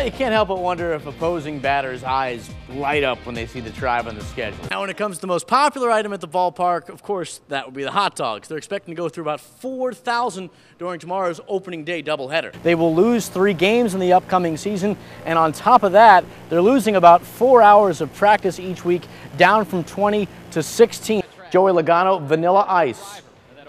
Well, you can't help but wonder if opposing batters' eyes light up when they see the Tribe on the schedule. Now, when it comes to the most popular item at the ballpark, of course, that would be the hot dogs. They're expecting to go through about 4,000 during tomorrow's opening day doubleheader. They will lose 3 games in the upcoming season, and on top of that, they're losing about 4 hours of practice each week, down from 20 to 16. Joey Logano, Vanilla Ice.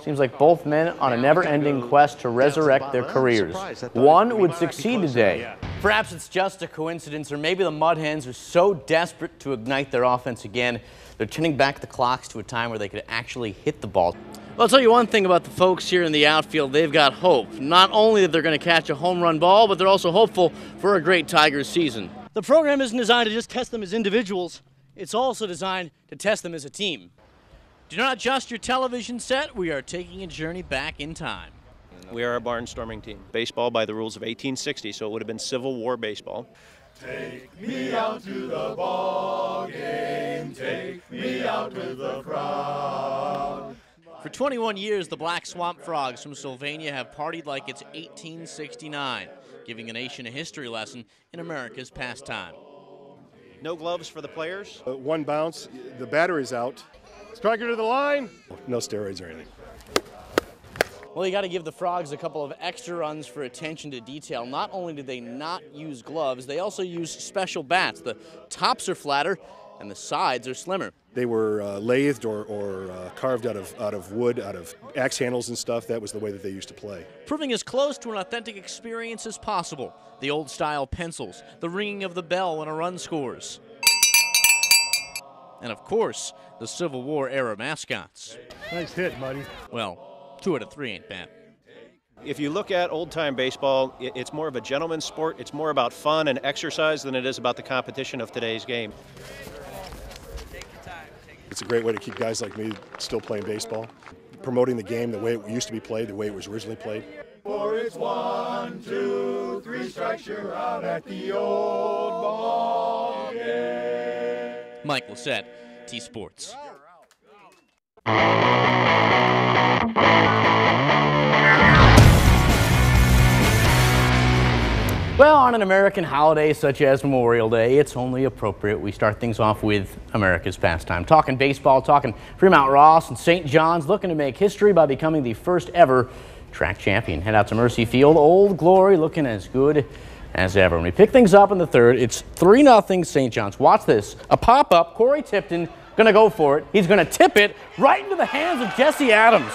Seems like both men on a never-ending quest to resurrect their careers. One would succeed today. Perhaps it's just a coincidence, or maybe the Mud Hens are so desperate to ignite their offense again, they're turning back the clocks to a time where they could actually hit the ball. Well, I'll tell you one thing about the folks here in the outfield. They've got hope. Not only that they're going to catch a home run ball, but they're also hopeful for a great Tigers season. The program isn't designed to just test them as individuals. It's also designed to test them as a team. Do not adjust your television set. We are taking a journey back in time. We are a barnstorming team. Baseball by the rules of 1860, so it would have been Civil War baseball. Take me out to the ball game. Take me out with the crowd. For 21 years, the Black Swamp Frogs from Sylvania have partied like it's 1869, giving the nation a history lesson in America's pastime. No gloves for the players. One bounce, the battery's out. Striker to the line. No steroids or anything. Well, you got to give the Frogs a couple of extra runs for attention to detail. Not only did they not use gloves, they also used special bats. The tops are flatter and the sides are slimmer. They were lathed or carved out of wood, out of axe handles and stuff. That was the way that they used to play. Proving as close to an authentic experience as possible. The old-style pencils, the ringing of the bell when a run scores. And, of course, the Civil War era mascots. Nice hit, buddy. Well, 2 out of 3 ain't bad. If you look at old-time baseball, it's more of a gentleman's sport. It's more about fun and exercise than it is about the competition of today's game. It's a great way to keep guys like me still playing baseball, promoting the game the way it used to be played, the way it was originally played. For it's 1, 2, 3 strikes, you're out at the old ball game. Mike Lacett, T-Sports. Well, on an American holiday such as Memorial Day, it's only appropriate we start things off with America's pastime. Talking baseball, talking Fremont Ross and St. John's looking to make history by becoming the first ever track champion. Head out to Mercy Field, Old Glory looking as good as ever. When we pick things up in the third, it's 3-0 St. John's. Watch this. A pop-up. Corey Tipton going to go for it. He's going to tip it right into the hands of Jesse Adams.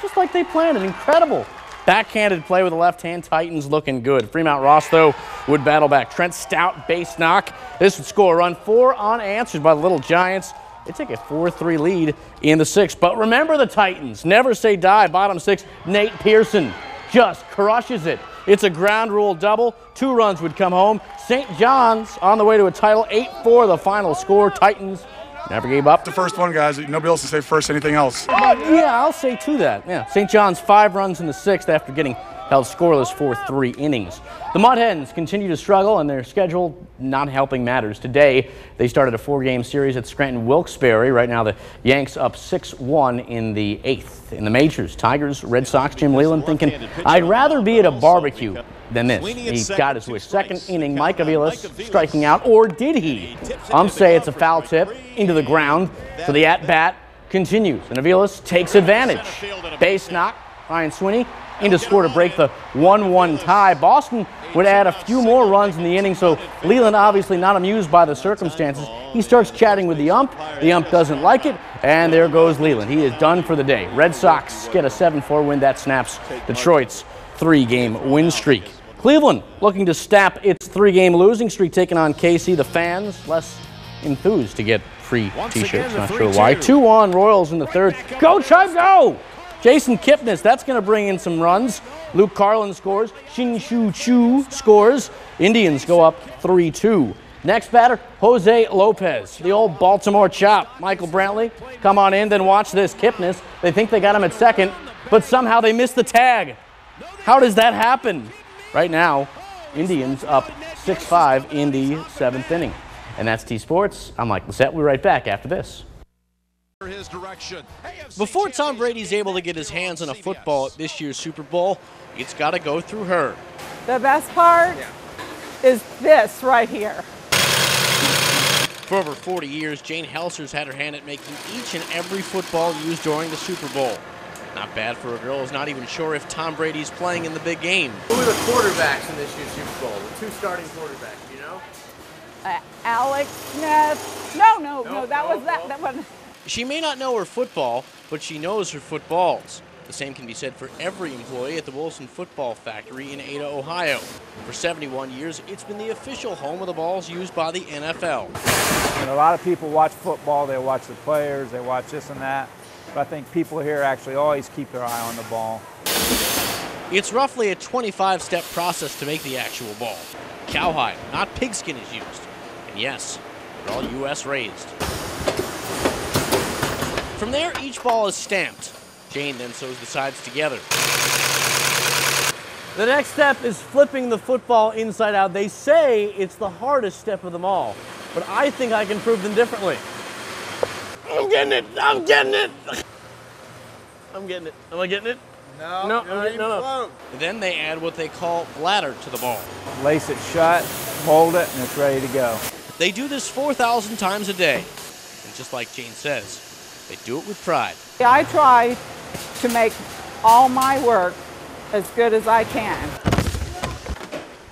Just like they planned. An incredible backhanded play with the left hand. Titans looking good. Fremont Ross, though, would battle back. Trent Stout, base knock. This would score a run. 4 unanswered by the Little Giants. They take a 4-3 lead in the 6th. But remember the Titans. Never say die. Bottom 6, Nate Pearson just crushes it. It's a ground rule double. 2 runs would come home. St. John's on the way to a title. 8-4 the final score. Titans never gave up. The first one, guys. Nobody else can say first anything else. Yeah, I'll say to that. Yeah, St. John's 5 runs in the 6th after getting held scoreless for 3 innings. The Mud Hens continue to struggle, and their schedule not helping matters. Today, they started a 4-game series at Scranton-Wilkes-Barre. Right now, the Yanks up 6-1 in the 8th. In the majors, Tigers, Red Sox, Jim Leyland thinking, I'd rather be at a barbecue than this. He got his wish. 2nd inning, Mike Aviles striking out, or did he? Say it's a foul tip into the ground, so the at-bat continues, and Aviles takes advantage. Base knock, Ryan Swinney in to score to break the 1-1 tie. Boston would add a few more runs in the inning, so Leyland obviously not amused by the circumstances. He starts chatting with the ump. The ump doesn't like it, and there goes Leyland. He is done for the day. Red Sox get a 7-4 win. That snaps Detroit's 3-game win streak. Cleveland looking to snap its 3-game losing streak, taking on KC. The fans less enthused to get free t-shirts. Not sure why. 2-1 Royals in the 3rd. Go Chive, go! Jason Kipnis, that's going to bring in some runs. Luke Carlin scores. Shin-Shu Chu scores. Indians go up 3-2. Next batter, Jose Lopez, the old Baltimore chop. Michael Brantley, come on in, then watch this. Kipnis, they think they got him at 2nd, but somehow they missed the tag. How does that happen? Right now, Indians up 6-5 in the 7th inning. And that's T-Sports. I'm Mike Lacett. We'll be right back after this. Before Tom Brady's able to get his hands on a football at this year's Super Bowl, it's got to go through her. The best part is this right here. For over 40 years, Jane Helser's had her hand at making each and every football used during the Super Bowl. Not bad for a girl who's not even sure if Tom Brady's playing in the big game. Who are the quarterbacks in this year's Super Bowl? The two starting quarterbacks, do you know? Alex Smith. No, that was that one. She may not know her football, but she knows her footballs. The same can be said for every employee at the Wilson Football Factory in Ada, Ohio. For 71 years, it's been the official home of the balls used by the NFL. And a lot of people watch football, they watch the players, they watch this and that. But I think people here actually always keep their eye on the ball. It's roughly a 25-step process to make the actual ball. Cowhide, not pigskin, is used. And yes, they're all U.S. raised. From there, each ball is stamped. Jane then sews the sides together. The next step is flipping the football inside out. They say it's the hardest step of them all, but I think I can prove them differently. I'm getting it! I'm getting it! I'm getting it. Am I getting it? No. Then they add what they call bladder to the ball. Lace it shut, mold it, and it's ready to go. They do this 4,000 times a day. And just like Jane says, they do it with pride. I try to make all my work as good as I can.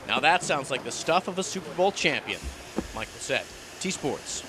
Now that sounds like the stuff of a Super Bowl champion. Mike Lacett, T-Sports.